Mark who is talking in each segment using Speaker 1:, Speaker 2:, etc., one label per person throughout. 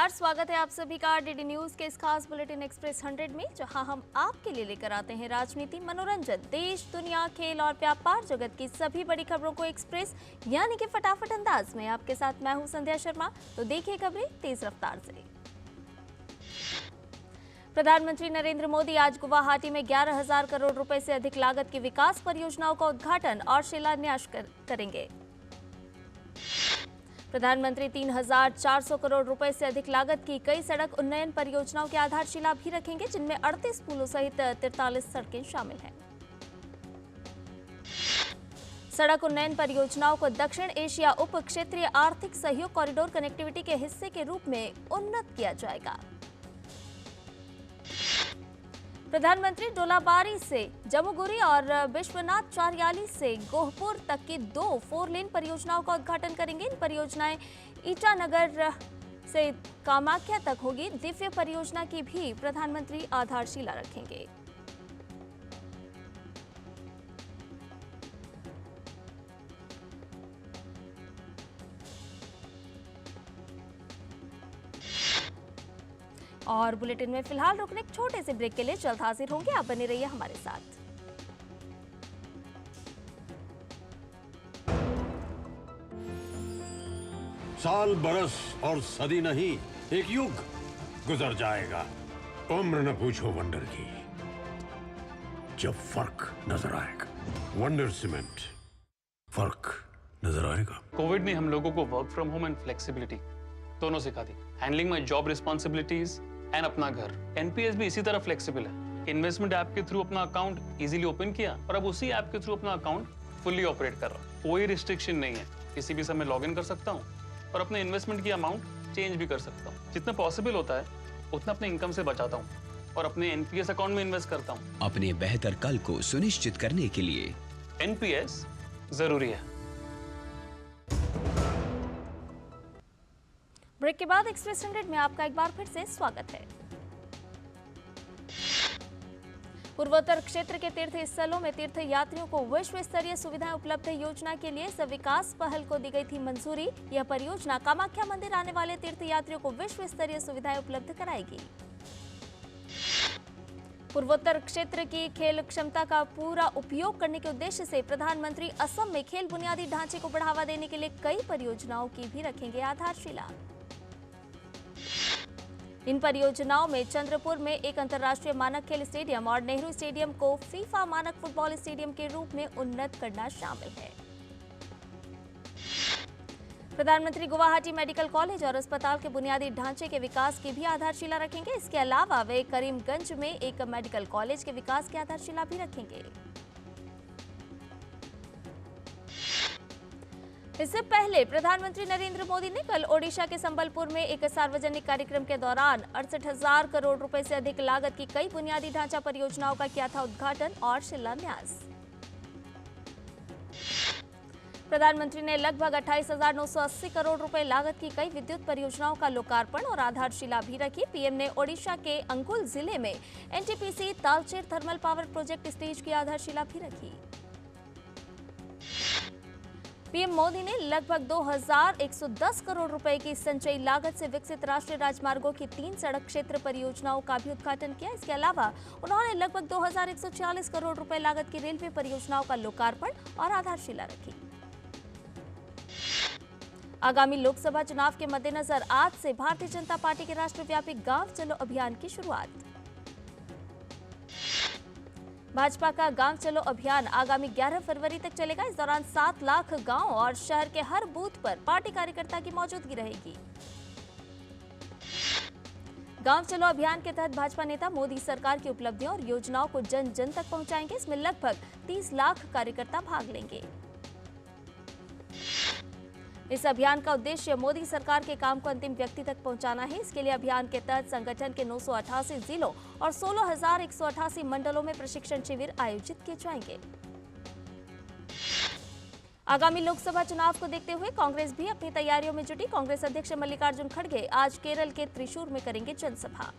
Speaker 1: नमस्कार, स्वागत है आप सभी का डीडी न्यूज के इस खास बुलेटिन एक्सप्रेस 100 में, जहां हम आपके लिए लेकर आते हैं राजनीति, मनोरंजन, देश, दुनिया, खेल और व्यापार जगत की सभी बड़ी खबरों को एक्सप्रेस यानी कि फटाफट अंदाज में। आपके साथ मैं हूं संध्या शर्मा। तो देखिए खबरें तेज रफ्तार से। प्रधानमंत्री नरेंद्र मोदी आज गुवाहाटी में 11,000 करोड़ रुपए से अधिक लागत की विकास परियोजनाओं का उद्घाटन और शिलान्यास करेंगे। प्रधानमंत्री 3,400 करोड़ रुपए से अधिक लागत की कई सड़क उन्नयन परियोजनाओं की आधारशिला भी रखेंगे, जिनमें 38 पुलों सहित 43 सड़कें शामिल हैं। सड़क उन्नयन परियोजनाओं को दक्षिण एशिया उप क्षेत्रीय आर्थिक सहयोग कॉरिडोर कनेक्टिविटी के हिस्से के रूप में उन्नत किया जाएगा। प्रधानमंत्री डोलाबारी से जमुगुरी और विश्वनाथ चारियाली से गोहपुर तक की 2 4 लेन परियोजनाओं का उद्घाटन करेंगे। इन परियोजनाएं ईटानगर से कामाख्या तक होगी। दिव्य परियोजना की भी प्रधानमंत्री आधारशिला रखेंगे। और बुलेटिन में फिलहाल रुकने एक छोटे से ब्रेक के लिए जल्द हाजिर होंगे। आप बने रहिए हमारे साथ।
Speaker 2: साल, बरस और सदी नहीं, एक युग गुजर जाएगा। उम्र न पूछो वंडर की, जब फर्क नजर आएगा। वंडर सीमेंट, फर्क नजर आएगा।
Speaker 3: कोविड ने हम लोगों को work from home and flexibility दोनों सिखा दी। Handling my job responsibilities and अपना घर। एनपीएस भी इसी तरह फ्लेक्सिबल है। इन्वेस्टमेंट ऐप के थ्रू अपना अकाउंट इजीली ओपन किया और अब उसी ऐप के थ्रू अपना अकाउंट फुल्ली ऑपरेट कर रहा। कोई रिस्ट्रिक्शन नहीं है, किसी भी समय लॉग इन कर सकता हूँ और अपने इन्वेस्टमेंट की अमाउंट चेंज भी कर सकता हूँ। जितना पॉसिबल होता है उतना अपने इनकम से बचाता हूँ और अपने एनपीएस अकाउंट में इन्वेस्ट करता हूँ।
Speaker 4: अपने बेहतर कल को सुनिश्चित करने के लिए
Speaker 3: एनपीएस जरूरी है।
Speaker 1: ब्रेक के बाद एक्सप्रेस 100 में आपका एक बार फिर से स्वागत है। पूर्वोत्तर क्षेत्र के तीर्थ स्थलों में तीर्थ यात्रियों को विश्व स्तरीय सुविधाएं उपलब्ध योजना के लिए विकास पहल को दी गई थी मंजूरी। यह परियोजना कामाख्या मंदिर आने वाले तीर्थ यात्रियों को विश्व स्तरीय सुविधाएं उपलब्ध कराएगी। पूर्वोत्तर क्षेत्र की खेल क्षमता का पूरा उपयोग करने के उद्देश्य से प्रधानमंत्री असम में खेल बुनियादी ढांचे को बढ़ावा देने के लिए कई परियोजनाओं की भी रखेंगे आधारशिला। इन परियोजनाओं में चंद्रपुर में एक अंतर्राष्ट्रीय मानक खेल स्टेडियम और नेहरू स्टेडियम को फीफा मानक फुटबॉल स्टेडियम के रूप में उन्नत करना शामिल है। प्रधानमंत्री गुवाहाटी मेडिकल कॉलेज और अस्पताल के बुनियादी ढांचे के विकास की भी आधारशिला रखेंगे। इसके अलावा वे करीमगंज में एक मेडिकल कॉलेज के विकास की आधारशिला भी रखेंगे। इससे पहले प्रधानमंत्री नरेंद्र मोदी ने कल ओडिशा के संबलपुर में एक सार्वजनिक कार्यक्रम के दौरान 68,000 करोड़ रुपए से अधिक लागत की कई बुनियादी ढांचा परियोजनाओं का किया था उद्घाटन और शिलान्यास। प्रधानमंत्री ने लगभग 28,980 करोड़ रुपए लागत की कई विद्युत परियोजनाओं का लोकार्पण और आधारशिला भी रखी। पीएम ने ओडिशा के अंकुल जिले में NTPC Talcher thermal power project stage की आधारशिला भी रखी। पीएम मोदी ने लगभग 2,110 करोड़ रुपए की संचयी लागत से विकसित राष्ट्रीय राजमार्गों की 3 सड़क क्षेत्र परियोजनाओं का भी उद्घाटन किया। इसके अलावा उन्होंने लगभग 2,140 करोड़ रुपए लागत की रेलवे परियोजनाओं का लोकार्पण और आधारशिला रखी। आगामी लोकसभा चुनाव के मद्देनजर आज से भारतीय जनता पार्टी के राष्ट्रव्यापी गांव चलो अभियान की शुरुआत। भाजपा का गांव चलो अभियान आगामी 11 फरवरी तक चलेगा। इस दौरान 7 लाख गांव और शहर के हर बूथ पर पार्टी कार्यकर्ता की मौजूदगी रहेगी। गांव चलो अभियान के तहत भाजपा नेता मोदी सरकार की उपलब्धियों और योजनाओं को जन जन तक पहुंचाएंगे। इसमें लगभग 30 लाख कार्यकर्ता भाग लेंगे। इस अभियान का उद्देश्य मोदी सरकार के काम को अंतिम व्यक्ति तक पहुंचाना है। इसके लिए अभियान के तहत संगठन के 988 जिलों और 16,188 मंडलों में प्रशिक्षण शिविर आयोजित किए जाएंगे। आगामी लोकसभा चुनाव को देखते हुए कांग्रेस भी अपनी तैयारियों में जुटी। कांग्रेस अध्यक्ष मल्लिकार्जुन खड़गे आज केरल के त्रिशूर में करेंगे जनसभा।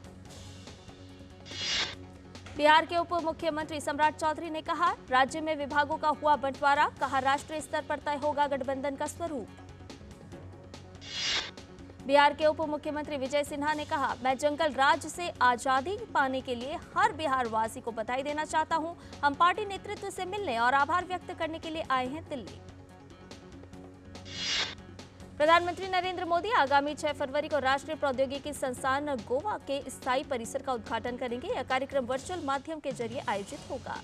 Speaker 1: बिहार के उप मुख्यमंत्री सम्राट चौधरी ने कहा, राज्य में विभागों का हुआ बंटवारा। कहा, राष्ट्रीय स्तर पर तय होगा गठबंधन का स्वरूप। बिहार के उप मुख्यमंत्री विजय सिन्हा ने कहा, मैं जंगल राज से आजादी पाने के लिए हर बिहार वासी को बधाई देना चाहता हूं। हम पार्टी नेतृत्व से मिलने और आभार व्यक्त करने के लिए आए हैं दिल्ली। प्रधानमंत्री नरेंद्र मोदी आगामी 6 फरवरी को राष्ट्रीय प्रौद्योगिकी संस्थान गोवा के स्थायी परिसर का उद्घाटन करेंगे। यह कार्यक्रम वर्चुअल माध्यम के जरिए आयोजित होगा।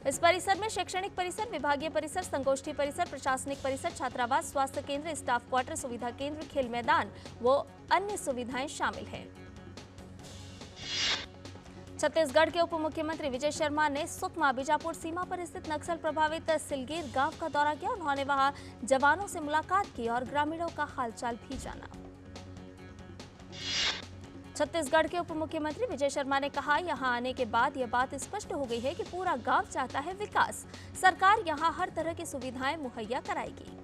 Speaker 1: इस परिसर में शैक्षणिक परिसर, विभागीय परिसर, संगोष्ठी परिसर, प्रशासनिक परिसर, छात्रावास, स्वास्थ्य केंद्र, स्टाफ क्वार्टर, सुविधा केंद्र, खेल मैदान व अन्य सुविधाएं शामिल हैं। छत्तीसगढ़ के उप मुख्यमंत्री विजय शर्मा ने सुकमा बीजापुर सीमा पर स्थित नक्सल प्रभावित सिलगेर गांव का दौरा किया। उन्होंने वहां जवानों से मुलाकात की और ग्रामीणों का हालचाल भी जाना। छत्तीसगढ़ के उप मुख्यमंत्री विजय शर्मा ने कहा, यहां आने के बाद यह बात स्पष्ट हो गई है कि पूरा गांव चाहता है विकास। सरकार यहां हर तरह की सुविधाएं मुहैया कराएगी।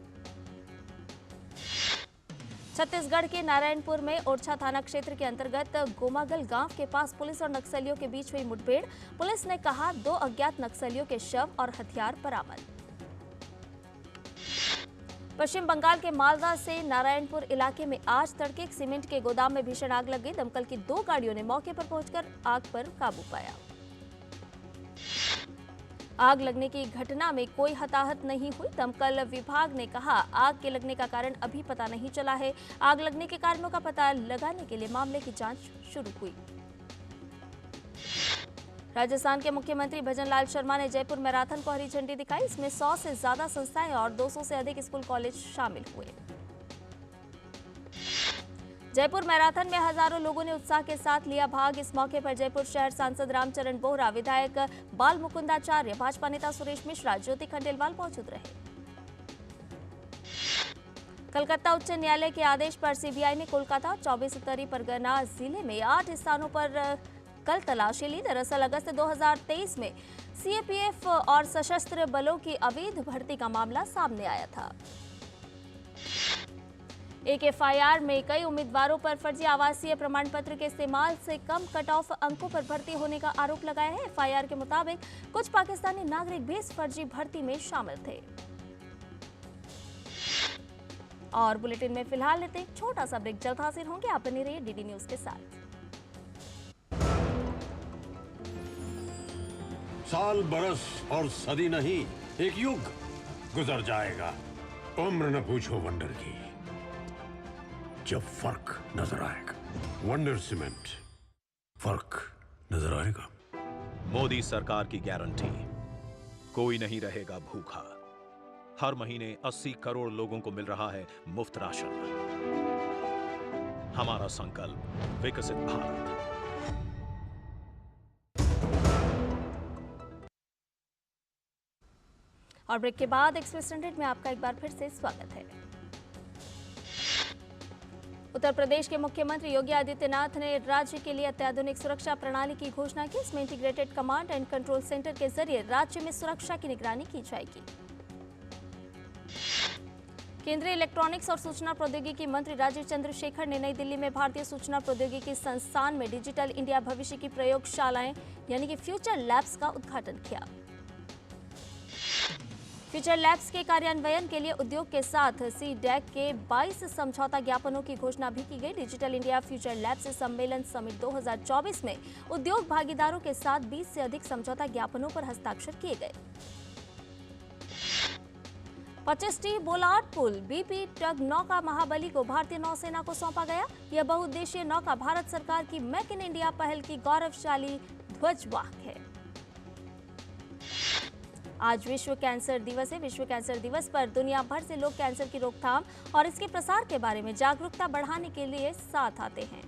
Speaker 1: छत्तीसगढ़ के नारायणपुर में ओरछा थाना क्षेत्र के अंतर्गत गोमागल गांव के पास पुलिस और नक्सलियों के बीच हुई मुठभेड़। पुलिस ने कहा, 2 अज्ञात नक्सलियों के शव और हथियार बरामद। पश्चिम बंगाल के मालदा से नारायणपुर इलाके में आज तड़के एक सीमेंट के गोदाम में भीषण आग लग गई। दमकल की 2 गाड़ियों ने मौके पर पहुंचकर आग पर काबू पाया। आग लगने की घटना में कोई हताहत नहीं हुई। दमकल विभाग ने कहा, आग के लगने का कारण अभी पता नहीं चला है। आग लगने के कारणों का पता लगाने के लिए मामले की जांच शुरू हुई। राजस्थान के मुख्यमंत्री भजनलाल शर्मा ने जयपुर मैराथन को हरी झंडी दिखाई। इसमें 100 से ज्यादा संस्थाएं और 200 से अधिक स्कूल कॉलेज शामिल हुए। जयपुर मैराथन में हजारों लोगों ने उत्साह के साथ लिया भाग। इस मौके पर जयपुर शहर सांसद रामचरण बोहरा, विधायक बाल मुकुंदाचार्य, भाजपा नेता सुरेश मिश्रा, ज्योति खंडेलवाल मौजूद रहे। कलकत्ता उच्च न्यायालय के आदेश पर सीबीआई ने कोलकाता और 24 उत्तरी परगना जिले में 8 स्थानों पर कल तलाशी ली। दरअसल अगस्त 2023 में सीएपीएफ और सशस्त्र बलों की अवैध भर्ती का मामला सामने आया था। एक एफआईआर में कई उम्मीदवारों पर फर्जी आवासीय प्रमाण पत्र के इस्तेमाल से कम कट ऑफ अंकों पर भर्ती होने का आरोप लगाया है। एफआईआर के मुताबिक कुछ पाकिस्तानी नागरिक भी इस फर्जी भर्ती में शामिल थे। और बुलेटिन में फिलहाल लेते एक छोटा सा ब्रेक। जल्द हाजिर होंगे, आप बने रहिए डीडी न्यूज के साथ।
Speaker 2: साल, बरस और सदी नहीं, एक युग गुजर जाएगा। उम्र न पूछो वंडर की, जब फर्क नजर आएगा। वंडर सीमेंट, फर्क नजर आएगा।
Speaker 5: मोदी सरकार की गारंटी, कोई नहीं रहेगा भूखा। हर महीने 80 करोड़ लोगों को मिल रहा है मुफ्त राशन। हमारा संकल्प, विकसित भारत।
Speaker 1: और ब्रेक के बाद एक्सप्रेस 100 में आपका एक बार फिर से स्वागत है। उत्तर प्रदेश के मुख्यमंत्री योगी आदित्यनाथ ने राज्य के लिए अत्याधुनिक सुरक्षा प्रणाली की घोषणा की। इसमें integrated command and control centre के जरिए राज्य में सुरक्षा की निगरानी की जाएगी। केंद्रीय इलेक्ट्रॉनिक्स और सूचना प्रौद्योगिकी मंत्री राजीव चंद्रशेखर ने नई दिल्ली में भारतीय सूचना प्रौद्योगिकी संस्थान में डिजिटल इंडिया भविष्य की प्रयोगशालाएं यानी कि फ्यूचर लैब्स का उद्घाटन किया। फ्यूचर लैब्स के कार्यान्वयन के लिए उद्योग के साथ सीडैक के 22 समझौता ज्ञापनों की घोषणा भी की गई। डिजिटल इंडिया फ्यूचर लैब्स सम्मेलन समिट 2024 में उद्योग भागीदारों के साथ 20 से अधिक समझौता ज्ञापनों पर हस्ताक्षर किए गए। 25T बोलार्ड पुल बीपी टग नौका महाबली को भारतीय नौसेना को सौंपा गया। यह बहुउद्देशीय नौका भारत सरकार की मेक इन इंडिया पहल की गौरवशाली ध्वजवाहक है। आज विश्व कैंसर दिवस है। विश्व कैंसर दिवस पर दुनिया भर से लोग कैंसर की रोकथाम और इसके प्रसार के बारे में जागरूकता बढ़ाने के लिए साथ आते हैं।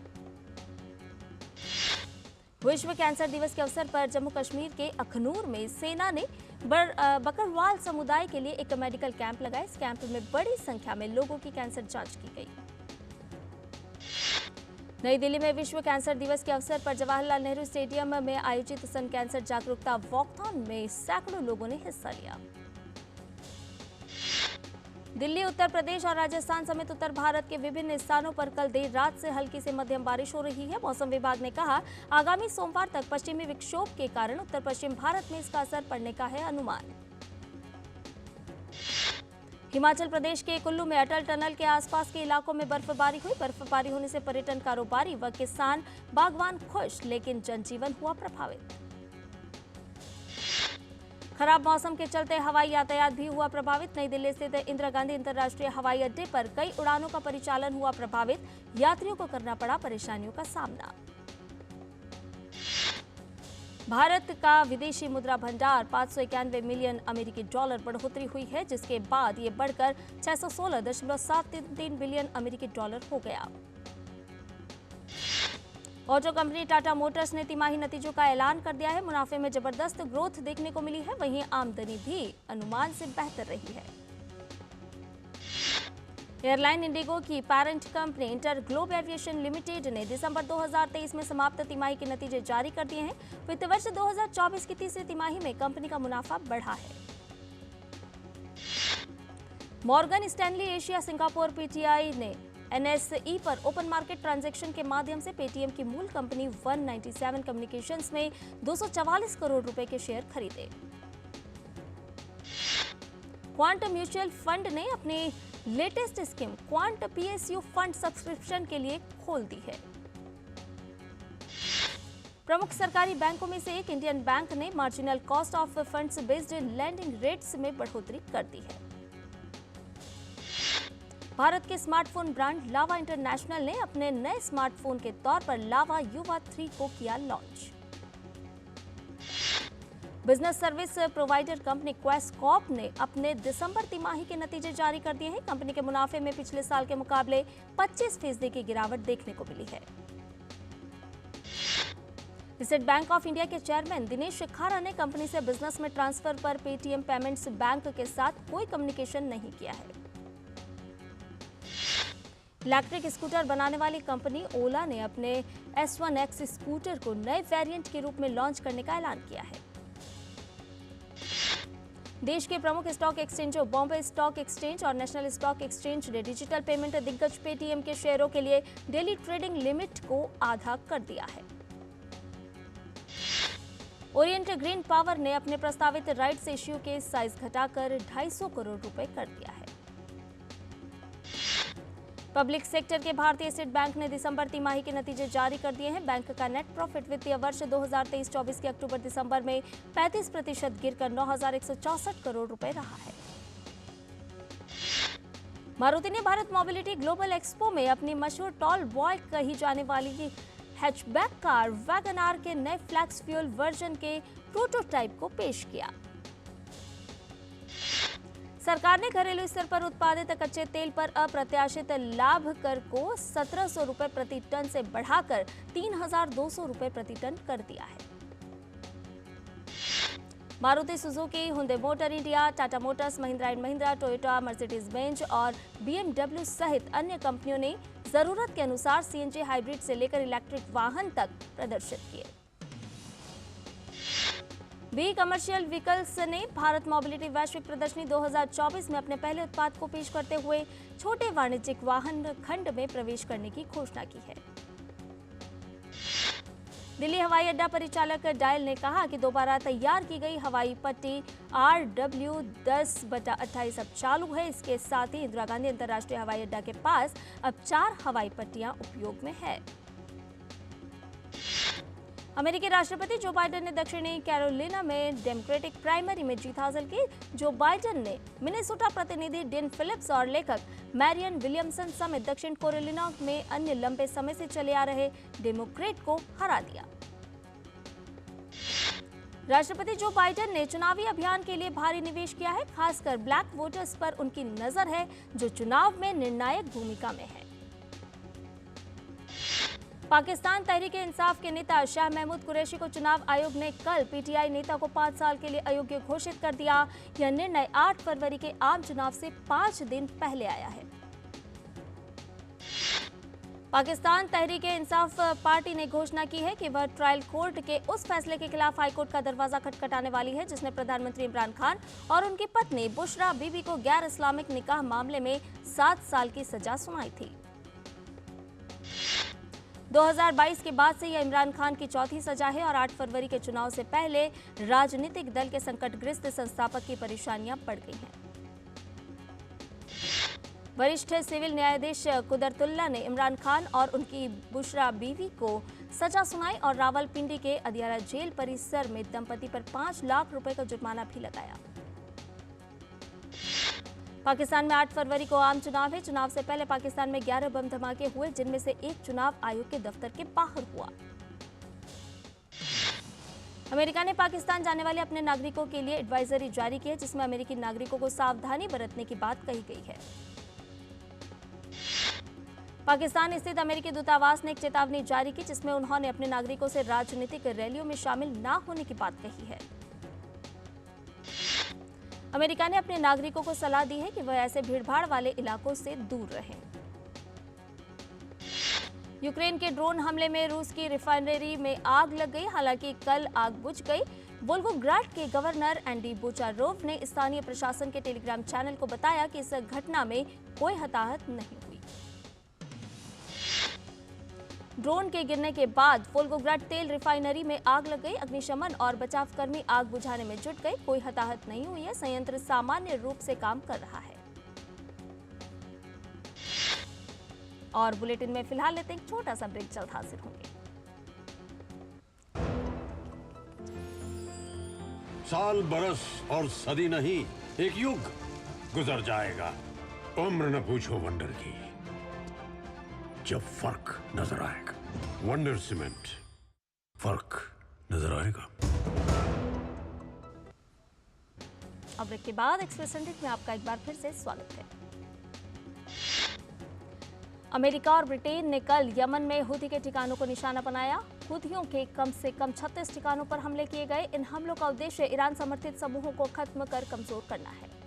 Speaker 1: विश्व कैंसर दिवस के अवसर पर जम्मू कश्मीर के अखनूर में सेना ने बकरवाल समुदाय के लिए एक मेडिकल कैंप लगाया। इस कैंप में बड़ी संख्या में लोगों की कैंसर जांच की गई। नई दिल्ली में विश्व कैंसर दिवस के अवसर पर जवाहरलाल नेहरू स्टेडियम में आयोजित स्तन कैंसर जागरूकता वॉकथॉन में सैकड़ों लोगों ने हिस्सा लिया। दिल्ली, उत्तर प्रदेश और राजस्थान समेत उत्तर भारत के विभिन्न स्थानों पर कल देर रात से हल्की से मध्यम बारिश हो रही है। मौसम विभाग ने कहा, आगामी सोमवार तक पश्चिमी विक्षोभ के कारण उत्तर पश्चिम भारत में इसका असर पड़ने का है अनुमान। हिमाचल प्रदेश के कुल्लू में अटल टनल के आसपास के इलाकों में बर्फबारी हुई। बर्फबारी होने से पर्यटन कारोबारी व किसान बागवान खुश, लेकिन जनजीवन हुआ प्रभावित। खराब मौसम के चलते हवाई यातायात भी हुआ प्रभावित। नई दिल्ली स्थित इंदिरा गांधी अंतर्राष्ट्रीय हवाई अड्डे पर कई उड़ानों का परिचालन हुआ प्रभावित। यात्रियों को करना पड़ा परेशानियों का सामना। भारत का विदेशी मुद्रा भंडार 591 मिलियन अमेरिकी डॉलर बढ़ोतरी हुई है, जिसके बाद ये बढ़कर 616.73 बिलियन अमेरिकी डॉलर हो गया। ऑटो कंपनी टाटा मोटर्स ने तिमाही नतीजों का ऐलान कर दिया है। मुनाफे में जबरदस्त ग्रोथ देखने को मिली है, वहीं आमदनी भी अनुमान से बेहतर रही है। एयरलाइन इंडिगो की parent company inter globe aviation limited ने दिसंबर 2023 में समाप्त तिमाही के नतीजे जारी कर दिए हैं। वित्त वर्ष 2024 की तीसरी तिमाही में कंपनी का मुनाफा बढ़ा है। Morgan Stanley Asia Singapore PTI ने एनएसई पर ओपन मार्केट ट्रांजैक्शन के माध्यम से पेटीएम की मूल कंपनी 197 कम्युनिकेशंस में 244 करोड़ रुपए के शेयर खरीदे। क्वांट म्यूचुअल फंड ने अपनी latest scheme quant PSU fund subscription के लिए खोल दी है। प्रमुख सरकारी बैंकों में से एक इंडियन बैंक ने marginal cost of funds based landing rates में बढ़ोतरी कर दी है। भारत के स्मार्टफोन ब्रांड लावा इंटरनेशनल ने अपने नए स्मार्टफोन के तौर पर लावा युवा 3 को किया launch. Business service provider company quest Corp ने अपने दिसंबर तिमाही के नतीजे जारी कर दिए हैं। कंपनी के मुनाफे में पिछले साल के मुकाबले 25% की गिरावट देखने को मिली है। स्टेट बैंक ऑफ इंडिया के चेयरमैन दिनेश खारा ने कंपनी से बिजनेस में ट्रांसफर पर पेटीएम पेमेंट्स बैंक के साथ कोई कम्युनिकेशन नहीं किया है। इलेक्ट्रिक स्कूटर बनाने वाली कंपनी ओला ने अपने S1X स्कूटर को नए वेरिएंट के रूप में लॉन्च करने का ऐलान किया है। देश के प्रमुख स्टॉक एक्सचेंजों बॉम्बे स्टॉक एक्सचेंज और नेशनल स्टॉक एक्सचेंज ने डिजिटल पेमेंट दिग्गज पेटीएम के शेयरों के लिए डेली ट्रेडिंग लिमिट को आधा कर दिया है। ओरिएंट ग्रीन पावर ने अपने प्रस्तावित राइट्स इश्यू के साइज घटाकर 250 करोड़ रुपए कर दिया है। पब्लिक सेक्टर के भारतीय स्टेट बैंक ने दिसंबर तिमाही के नतीजे जारी कर दिए हैं। बैंक का नेट प्रॉफिट वित्तीय वर्ष 2023-24 के अक्टूबर-दिसंबर में 35% गिरकर 9,164 करोड़ रुपए रहा है। मारुति ने भारत मोबिलिटी ग्लोबल एक्सपो में अपनी मशहूर टॉल बॉय कही जाने वाली हैचबैक कार वैगन आर के नए फ्लैक्स फ्यूल वर्जन के प्रोटोटाइप को पेश किया। सरकार ने घरेलू स्तर पर उत्पादित कच्चे तेल पर अप्रत्याशित लाभ कर को 1700 रुपए प्रति टन से बढ़ाकर 3200 रुपए प्रति टन कर दिया है। Maruti Suzuki, Hyundai motor India, Tata Motors, Mahindra and Mahindra, Toyota, Mercedes Benz और BMW सहित अन्य कंपनियों ने जरूरत के अनुसार CNG हाइब्रिड से लेकर इलेक्ट्रिक वाहन तक प्रदर्शित किए। बी कमर्शियल व्हीकल्स ने भारत मोबिलिटी वैश्विक प्रदर्शनी 2024 में अपने पहले उत्पाद को पेश करते हुए छोटे वाणिज्यिक वाहन खंड में प्रवेश करने की घोषणा की है। दिल्ली हवाई अड्डा परिचालक डायल ने कहा कि दोबारा तैयार की गई हवाई पट्टी RW10/28 अब चालू है। इसके साथ ही इंदिरा गांधी अंतर्राष्ट्रीय हवाई अड्डा के पास अब 4 हवाई पट्टियां उपयोग में है। अमेरिकी राष्ट्रपति जो बाइडेन ने दक्षिणी कैरोलिना में डेमोक्रेटिक प्राइमरी में जीत हासिल की। जो बाइडेन ने मिनेसोटा प्रतिनिधि डेन फिलिप्स और लेखक मैरियन विलियमसन समेत दक्षिण कैरोलिना में अन्य लंबे समय से चले आ रहे डेमोक्रेट को हरा दिया। राष्ट्रपति जो बाइडेन ने चुनावी अभियान के लिए भारी निवेश किया है। खासकर ब्लैक वोटर्स पर उनकी नजर है, जो चुनाव में निर्णायक भूमिका में है। पाकिस्तान तहरीक-ए-इंसाफ के नेता शाह महमूद कुरैशी को चुनाव आयोग ने कल पीटीआई नेता को 5 साल के लिए अयोग्य घोषित कर दिया। यह निर्णय 8 फरवरी के आम चुनाव से 5 दिन पहले आया है। पाकिस्तान तहरीक-ए-इंसाफ पार्टी ने घोषणा की है कि वह ट्रायल कोर्ट के उस फैसले के खिलाफ हाईकोर्ट का दरवाजा खटखटाने वाली है, जिसने प्रधानमंत्री इमरान खान और उनकी पत्नी बुशरा बीबी को गैर इस्लामिक निकाह मामले में 7 साल की सजा सुनाई थी। 2022 के बाद से यह इमरान खान की चौथी सजा है और 8 फरवरी के चुनाव से पहले राजनीतिक दल के संकटग्रस्त संस्थापक की परेशानियां बढ़ गई हैं। वरिष्ठ सिविल न्यायाधीश कुदरतुल्ला ने इमरान खान और उनकी बुशरा बीवी को सजा सुनाई और रावलपिंडी के अदियाला जेल परिसर में दंपति पर 5 लाख रुपए का जुर्माना भी लगाया। पाकिस्तान में 8 फरवरी को आम चुनाव है। चुनाव से पहले पाकिस्तान में 11 बम धमाके हुए, जिनमें से एक चुनाव आयोग के दफ्तर के बाहर हुआ। अमेरिका ने पाकिस्तान जाने वाले अपने नागरिकों के लिए एडवाइजरी जारी की है, जिसमें अमेरिकी नागरिकों को सावधानी बरतने की बात कही गई है। पाकिस्तान स्थित अमेरिकी दूतावास ने एक चेतावनी जारी की, जिसमें उन्होंने अपने नागरिकों से राजनीतिक रैलियों में शामिल न होने की बात कही है। अमेरिका ने अपने नागरिकों को सलाह दी है कि वह ऐसे भीड़भाड़ वाले इलाकों से दूर रहें। यूक्रेन के ड्रोन हमले में रूस की रिफाइनरी में आग लग गई। हालांकि कल आग बुझ गई। वोल्गोग्राड के गवर्नर एंडी बोचारोव ने स्थानीय प्रशासन के टेलीग्राम चैनल को बताया कि इस घटना में कोई हताहत नहीं हुई। ड्रोन के गिरने के बाद वोल्गोग्राड तेल रिफाइनरी में आग लग गई। अग्निशमन और बचावकर्मी आग बुझाने में जुट गए। कोई हताहत नहीं हुई है। संयंत्र सामान्य रूप से काम कर रहा है। और बुलेटिन में फिलहाल लेते एक छोटा सा ब्रेक, जल्द हाजिर होंगे।
Speaker 2: साल बरस और सदी नहीं, एक युग गुजर जाएगा। उम्र न पूछो वंडर की, जब फर्क नजर आएगा। वंडर सीमेंट, फर्क नजर आएगा।
Speaker 1: अब ब्रेक के बाद एक्सप्रेस हंड्रेड में आपका एक बार फिर से स्वागत है। अमेरिका और ब्रिटेन ने कल यमन में हुती के ठिकानों को निशाना बनाया। हुतियों के कम से कम 36 ठिकानों पर हमले किए गए। इन हमलों का उद्देश्य ईरान समर्थित समूहों को खत्म कर कमजोर करना है।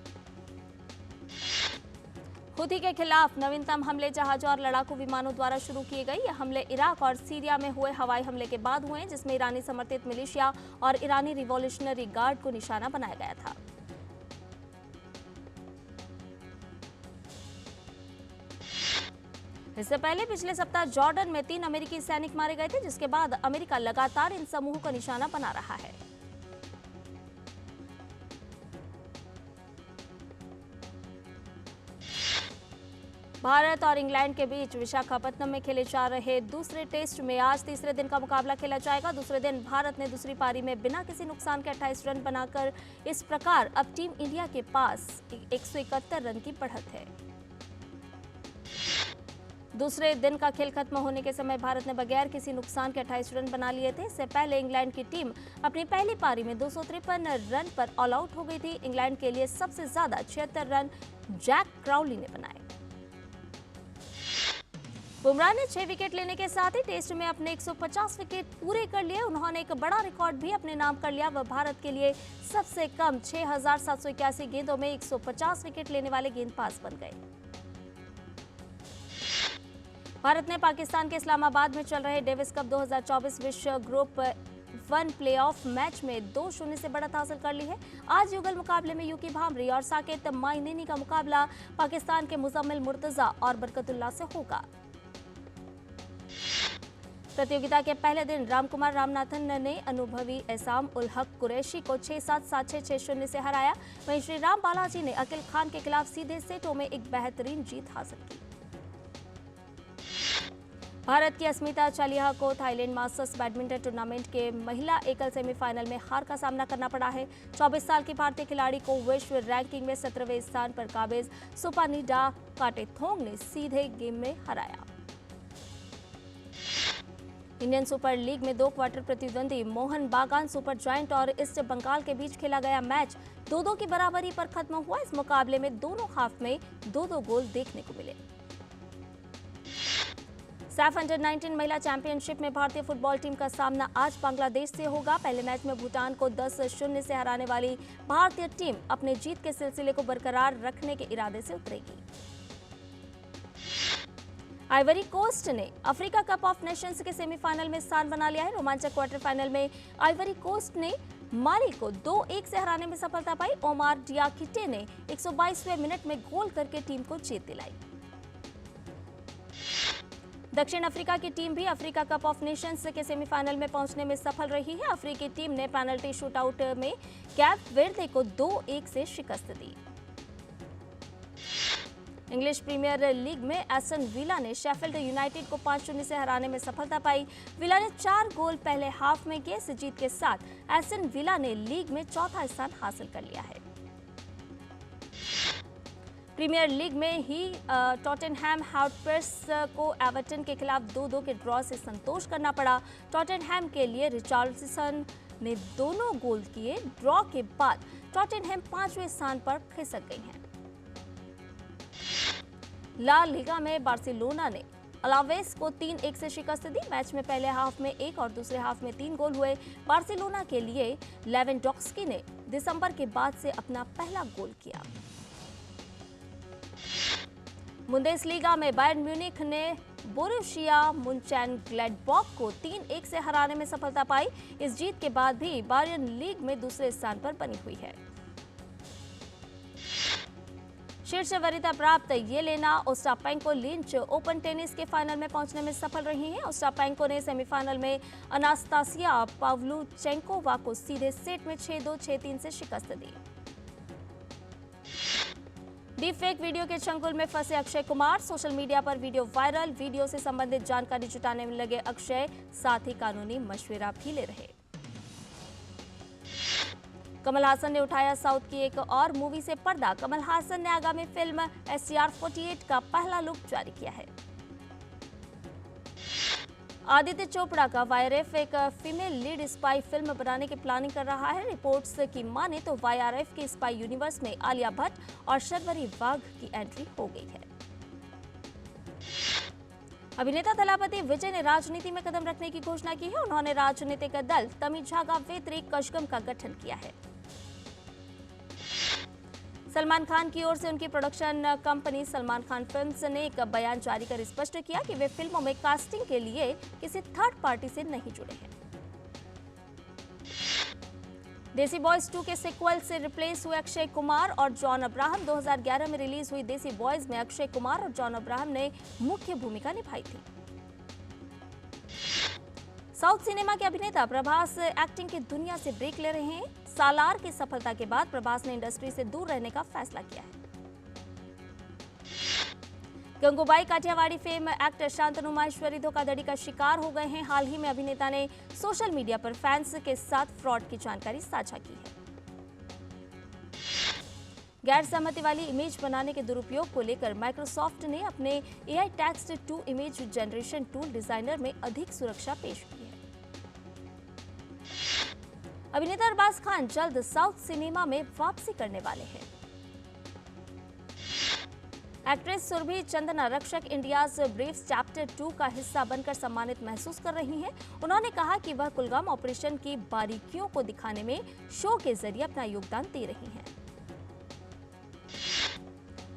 Speaker 1: हुती के खिलाफ नवीनतम हमले जहाजों और लड़ाकू विमानों द्वारा शुरू किए गए। ये हमले इराक और सीरिया में हुए हवाई हमले के बाद हुए, जिसमें ईरानी समर्थित मिलिशिया और ईरानी रिवॉल्यूशनरी गार्ड को निशाना बनाया गया था। इससे पहले पिछले सप्ताह जॉर्डन में 3 अमेरिकी सैनिक मारे गए थे, जिसके बाद अमेरिका लगातार इन समूहों का निशाना बना रहा है। भारत और इंग्लैंड के बीच विशाखापत्तनम में खेले जा रहे दूसरे टेस्ट में आज तीसरे दिन का मुकाबला खेला जाएगा। दूसरे दिन भारत ने दूसरी पारी में बिना किसी नुकसान के 28 रन बनाकर इस प्रकार अब टीम इंडिया के पास 171 रन की बढ़त है। दूसरे दिन का खेल खत्म होने के समय भारत ने बगैर किसी नुकसान के 28 रन बना लिए थे। इससे पहले इंग्लैंड की टीम अपनी पहली पारी में 253 रन पर ऑल आउट हो गई थी। इंग्लैंड के लिए सबसे ज्यादा 76 रन जैक क्राउली ने बनाए। बुमराह ने 6 विकेट लेने के साथ ही टेस्ट में अपने 150 विकेट पूरे कर लिए। उन्होंने एक बड़ा रिकॉर्ड भी अपने नाम कर लिया। वह भारत के लिए सबसे कम 6,781 गेंदों में 150 विकेट लेने वाले गेंदबाज बन गए। भारत ने पाकिस्तान के इस्लामाबाद में चल रहे डेविस कप 2024 विश्व ग्रुप 1 प्लेऑफ मैच में 2-0 से बढ़त हासिल कर ली है। आज युगल मुकाबले में यूकी भामरी और साकेत माइनेनी का मुकाबला पाकिस्तान के मुजम्मिल मुर्तजा और बरकतुल्लाह से होगा। प्रतियोगिता के पहले दिन रामकुमार रामनाथन ने अनुभवी एसाम उल हक कुरैशी को 6-7, 7-6, 6-0 से हराया। वहीं श्री राम बालाजी ने अकिल खान के खिलाफ सीधे सेटों में एक बेहतरीन जीत हासिल की। भारत की अस्मिता चालिहा को थाईलैंड मास्टर्स बैडमिंटन टूर्नामेंट के महिला एकल सेमीफाइनल में हार का सामना करना पड़ा है। 24 साल की भारतीय खिलाड़ी को विश्व रैंकिंग में 17वें स्थान पर काबिज सुपानिडा काटेथोंग ने सीधे गेम में हराया। इंडियन सुपर लीग में 2 क्वार्टर प्रतिद्वंदी मोहन बागान सुपर जायंट और ईस्ट बंगाल के बीच खेला गया मैच 2-2 की बराबरी पर खत्म हुआ। इस मुकाबले में दोनों हाफ में 2-2 गोल देखने को मिले। सैफ अंडर 19 महिला चैंपियनशिप में भारतीय फुटबॉल टीम का सामना आज बांग्लादेश से होगा। पहले मैच में भूटान को 10-0 से हराने वाली भारतीय टीम अपने जीत के सिलसिले को बरकरार रखने के इरादे से उतरेगी। आइवरी कोस्ट ने अफ्रीका कप ऑफ नेशंस के सेमीफाइनल में स्थान बना लिया है। रोमांचक क्वार्टर फाइनल में आइवरी कोस्ट ने माली को 2-1 से हराने में सफलता पाई। ओमार डियाकिटे ने 122वें मिनट में गोल करके टीम को जीत दिलाई। दक्षिण अफ्रीका की टीम भी अफ्रीका कप ऑफ नेशंस के सेमीफाइनल में पहुंचने में सफल रही है। अफ्रीकी टीम ने पेनल्टी शूटआउट में कैप वेर्दे को 2-1 से शिकस्त दी। इंग्लिश प्रीमियर लीग में एस्टन विला ने शेफील्ड यूनाइटेड को 5-0 से हराने में सफलता पाई। विला ने 4 गोल पहले हाफ में किए। इस जीत के साथ एस्टन विला ने लीग में चौथा स्थान हासिल कर लिया है। प्रीमियर लीग में ही टॉटनहैम हॉटस्पर्स को एवर्टन के खिलाफ 2-2 के ड्रॉ से संतोष करना पड़ा। टॉटनहैम के लिए रिचार्लिसन ने दोनों गोल किए। ड्रॉ के बाद टॉटनहैम 5वें स्थान पर खिसक गई है। ला लीगा में बार्सिलोना ने अलावेस को 3-1 से शिकस्त दी। मैच में पहले हाफ में 1 और दूसरे हाफ में 3 गोल हुए। बार्सिलोना के लिए लेवेंडोव्स्की ने दिसंबर के बाद से अपना पहला गोल किया। बुंदेसलीगा में बायर्न म्यूनिख ने बोरुसिया मुंचेनग्लैडबाख को 3-1 से हराने में सफलता पाई। इस जीत के बाद भी बायर्न लीग में दूसरे स्थान पर बनी हुई है। शीर्ष वरीयता प्राप्त Jelena Ostapenko lynch open tennis के फाइनल में पहुंचने में सफल रही हैं। ओस्टापेंको ने सेमीफाइनल में अनास्तासिया पाव्लुचेंकोवा को सीधे सेट में 6-2, 6-3 से शिकस्त दी। डीप फेक वीडियो के चंगुल में फंसे अक्षय कुमार। सोशल मीडिया पर वीडियो वायरल। वीडियो से संबंधित जानकारी जुटाने में लगे अक्षय, साथ ही कानूनी मशवरा भी ले रहे। कमल हासन ने उठाया साउथ की एक और मूवी से पर्दा। कमल हासन ने आगामी फिल्म SCR-48 का पहला लुक जारी किया है। आदित्य चोपड़ा का YRF एक फीमेल लीड स्पाई फिल्म बनाने की प्लानिंग कर रहा है। रिपोर्ट्स की माने तो YRF के स्पाई यूनिवर्स में आलिया भट्ट और शर्वरी वाघ की एंट्री हो गई है। अभिनेता थलापति विजय ने राजनीति में कदम रखने की घोषणा की है। उन्होंने राजनीतिक दल तमिझागा वेत्री कशगम का गठन किया है। सलमान खान की ओर से उनकी production company Salman Khan films ने एक बयान जारी कर स्पष्ट किया कि वे फिल्मों में कास्टिंग के लिए किसी थर्ड पार्टी से नहीं जुड़े हैं। देसी बॉयज 2 के सीक्वल से रिप्लेस हुए अक्षय कुमार और जॉन अब्राहम। 2011 में रिलीज हुई देसी बॉयज में अक्षय कुमार और जॉन अब्राहम ने मुख्य भूमिका निभाई थी। साउथ सिनेमा के अभिनेता प्रभास एक्टिंग की दुनिया से ब्रेक ले रहे हैं। सालार की सफलता के बाद प्रभास ने इंडस्ट्री से दूर रहने का फैसला किया है। गंगूबाई काठियावाड़ी फेम एक्टर शांतनु माहेश्वरी धोखाधड़ी का शिकार हो गए हैं। हाल ही में अभिनेता ने सोशल मीडिया पर फैंस के साथ फ्रॉड की जानकारी साझा की है। गैर सहमति वाली इमेज बनाने के दुरुपयोग को लेकर माइक्रोसॉफ्ट ने अपने AI text to image generation tool designer में अधिक सुरक्षा पेश की है। अभिनेता अरबाज खान जल्द साउथ सिनेमा में वापसी करने वाले हैं। एक्ट्रेस सुरभि चंदना रक्षक इंडियाज ब्रेव्स चैप्टर 2 का हिस्सा बनकर सम्मानित महसूस कर रही हैं। उन्होंने कहा कि वह कुलगाम ऑपरेशन की बारीकियों को दिखाने में शो के जरिए अपना योगदान दे रही हैं।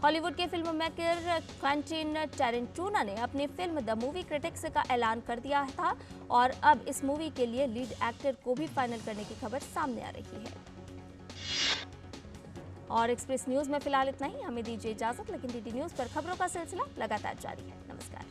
Speaker 1: हॉलीवुड के फिल्म मेकर क्वेंटिन टैरेंटिनो ने अपनी फिल्म द मूवी क्रिटिक्स का ऐलान कर दिया था और अब इस मूवी के लिए लीड एक्टर को भी फाइनल करने की खबर सामने आ रही है। और एक्सप्रेस न्यूज में फिलहाल इतना ही। हमें दीजिए इजाजत, लेकिन DD न्यूज पर खबरों का सिलसिला लगातार जारी है। नमस्कार।